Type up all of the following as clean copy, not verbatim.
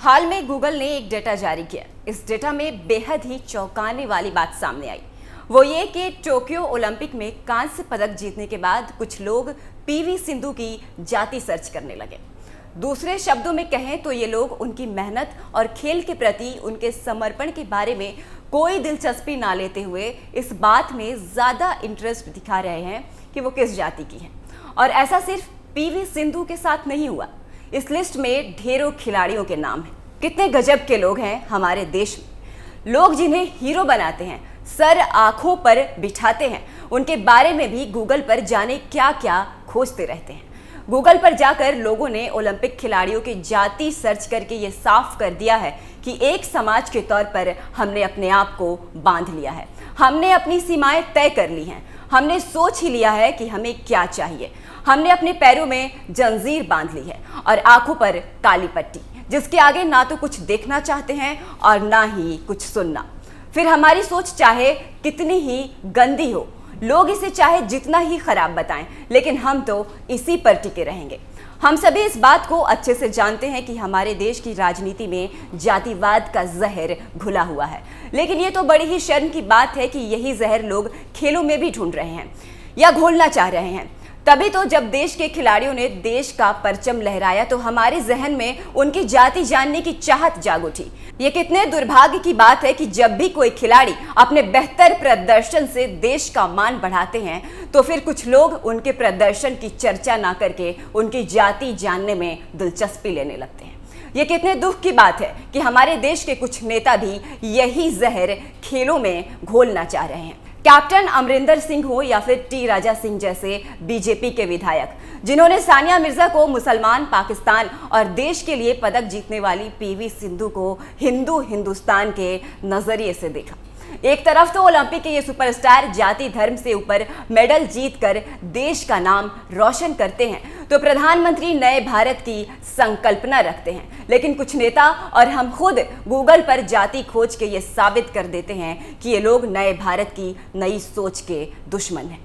हाल में गूगल ने एक डेटा जारी किया। इस डेटा में बेहद ही चौंकाने वाली बात सामने आई। वो ये कि टोक्यो ओलंपिक में कांस्य पदक जीतने के बाद कुछ लोग पीवी सिंधु की जाति सर्च करने लगे। दूसरे शब्दों में कहें तो ये लोग उनकी मेहनत और खेल के प्रति उनके समर्पण के बारे में कोई दिलचस्पी ना लेते हुए इस बात में ज़्यादा इंटरेस्ट दिखा रहे हैं कि वो किस जाति की हैं। और ऐसा सिर्फ पीवी सिंधु के साथ नहीं हुआ। इस लिस्ट में ढेरों खिलाड़ियों के नाम हैं। कितने गजब के लोग हैं हमारे देश में। लोग जिन्हें हीरो बनाते हैं, सर आंखों पर बिठाते हैं, उनके बारे में भी गूगल पर जाने क्या क्या खोजते रहते हैं। गूगल पर जाकर लोगों ने ओलंपिक खिलाड़ियों की जाति सर्च करके ये साफ कर दिया है कि एक समाज के तौर पर हमने अपने आप को बांध लिया है। हमने अपनी सीमाएं तय कर ली हैं। हमने सोच ही लिया है कि हमें क्या चाहिए। हमने अपने पैरों में जंजीर बांध ली है और आंखों पर काली पट्टी, जिसके आगे ना तो कुछ देखना चाहते हैं और ना ही कुछ सुनना। फिर हमारी सोच चाहे कितनी ही गंदी हो, लोग इसे चाहे जितना ही खराब बताएं, लेकिन हम तो इसी पर टिके रहेंगे। हम सभी इस बात को अच्छे से जानते हैं कि हमारे देश की राजनीति में जातिवाद का जहर घुला हुआ है। लेकिन ये तो बड़ी ही शर्म की बात है कि यही जहर लोग खेलों में भी ढूंढ रहे हैं या घोलना चाह रहे हैं। तभी तो जब देश के खिलाड़ियों ने देश का परचम लहराया तो हमारे जहन में उनकी जाति जानने की चाहत जाग उठी। ये कितने दुर्भाग्य की बात है कि जब भी कोई खिलाड़ी अपने बेहतर प्रदर्शन से देश का मान बढ़ाते हैं तो फिर कुछ लोग उनके प्रदर्शन की चर्चा ना करके उनकी जाति जानने में दिलचस्पी लेने लगते हैं। ये कितने दुख की बात है कि हमारे देश के कुछ नेता भी यही जहर खेलों में घोलना चाह रहे हैं। कैप्टन अमरिंदर सिंह हो या फिर टी राजा सिंह जैसे बीजेपी के विधायक, जिन्होंने सानिया मिर्जा को मुसलमान पाकिस्तान और देश के लिए पदक जीतने वाली पीवी सिंधु को हिंदुस्तान के नजरिए से देखा। एक तरफ तो ओलंपिक के ये सुपरस्टार जाति धर्म से ऊपर मेडल जीतकर देश का नाम रोशन करते हैं, तो प्रधानमंत्री नए भारत की संकल्पना रखते हैं। लेकिन कुछ नेता और हम खुद गूगल पर जाति खोज के ये साबित कर देते हैं कि ये लोग नए भारत की नई सोच के दुश्मन हैं।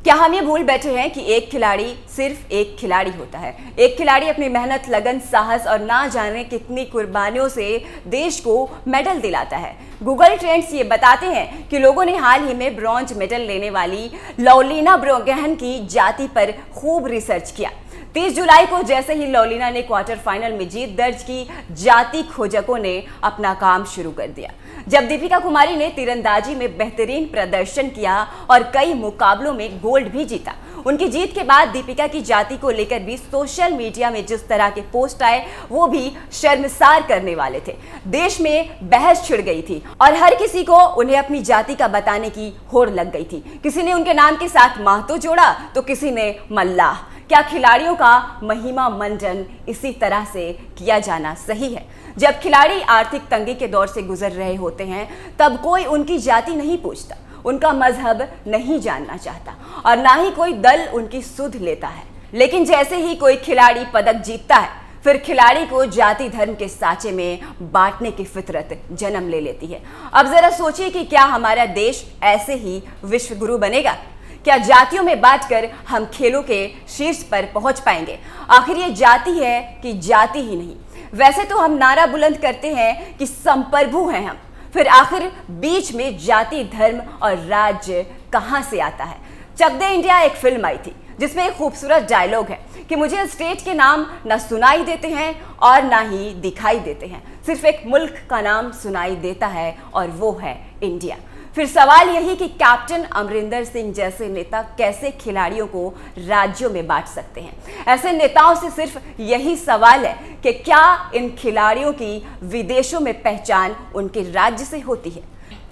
क्या हम ये भूल बैठे हैं कि एक खिलाड़ी सिर्फ एक खिलाड़ी होता है। एक खिलाड़ी अपनी मेहनत, लगन, साहस और ना जाने कितनी कुर्बानियों से देश को मेडल दिलाता है। गूगल ट्रेंड्स ये बताते हैं कि लोगों ने हाल ही में ब्रॉन्ज मेडल लेने वाली लवलीना बोरगोहेन की जाति पर खूब रिसर्च किया। 30 जुलाई को जैसे ही लवलीना ने क्वार्टर फाइनल में जीत दर्ज की, जाति खोजकों ने अपना काम शुरू कर दिया। जब दीपिका कुमारी ने तीरंदाजी में बेहतरीन प्रदर्शन किया और कई मुकाबलों में गोल्ड भी जीता, उनकी जीत के बाद दीपिका की जाति को लेकर भी सोशल मीडिया में जिस तरह के पोस्ट आए वो भी शर्मसार करने वाले थे। देश में बहस छिड़ गई थी और हर किसी को उन्हें अपनी जाति का बताने की होड़ लग गई थी। किसी ने उनके नाम के साथ महतो जोड़ा तो किसी ने मल्लाह। क्या खिलाड़ियों का महिमा मंडन इसी तरह से किया जाना सही है? जब खिलाड़ी आर्थिक तंगी के दौर से गुजर रहे होते हैं तब कोई उनकी जाति नहीं पूछता, उनका मजहब नहीं जानना चाहता और ना ही कोई दल उनकी सुध लेता है। लेकिन जैसे ही कोई खिलाड़ी पदक जीतता है फिर खिलाड़ी को जाति धर्म के साँचे में बांटने की फितरत जन्म ले लेती है। अब जरा सोचिए कि क्या हमारा देश ऐसे ही विश्व गुरु बनेगा? क्या जातियों में बांटकर हम खेलों के शीर्ष पर पहुंच पाएंगे? आखिर ये जाति है कि जाति ही नहीं? वैसे तो हम नारा बुलंद करते हैं कि संप्रभु हैं हम, फिर आखिर बीच में जाति, धर्म और राज्य कहां से आता है? चक दे इंडिया एक फिल्म आई थी जिसमें एक खूबसूरत डायलॉग है कि मुझे स्टेट के नाम न सुनाई देते हैं और ना ही दिखाई देते हैं, सिर्फ एक मुल्क का नाम सुनाई देता है और वो है इंडिया। फिर सवाल यही कि कैप्टन अमरिंदर सिंह जैसे नेता कैसे खिलाड़ियों को राज्यों में बांट सकते हैं? ऐसे नेताओं से सिर्फ यही सवाल है कि क्या इन खिलाड़ियों की विदेशों में पहचान उनके राज्य से होती है?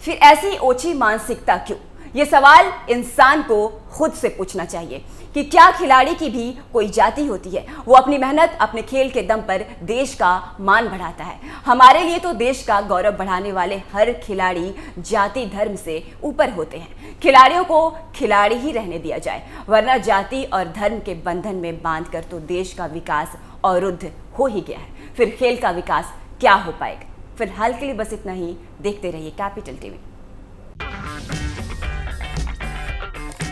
फिर ऐसी ओछी मानसिकता क्यों? ये सवाल इंसान को खुद से पूछना चाहिए कि क्या खिलाड़ी की भी कोई जाति होती है? वो अपनी मेहनत, अपने खेल के दम पर देश का मान बढ़ाता है। हमारे लिए तो देश का गौरव बढ़ाने वाले हर खिलाड़ी जाति धर्म से ऊपर होते हैं। खिलाड़ियों को खिलाड़ी ही रहने दिया जाए, वरना जाति और धर्म के बंधन में बांधकर तो देश का विकास अवरुद्ध हो ही गया है। फिर खेल का विकास क्या हो पाएगा? फिलहाल के लिए बस इतना ही। देखते रहिए कैपिटल टीवी।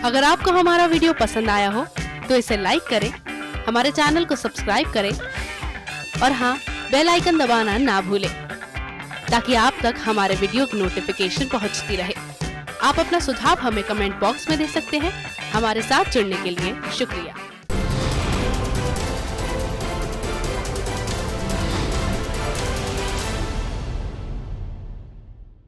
अगर आपको हमारा वीडियो पसंद आया हो तो इसे लाइक करें, हमारे चैनल को सब्सक्राइब करें और हाँ, बेल आइकन दबाना ना भूलें ताकि आप तक हमारे वीडियो की नोटिफिकेशन पहुंचती रहे। आप अपना सुझाव हमें कमेंट बॉक्स में दे सकते हैं। हमारे साथ जुड़ने के लिए शुक्रिया।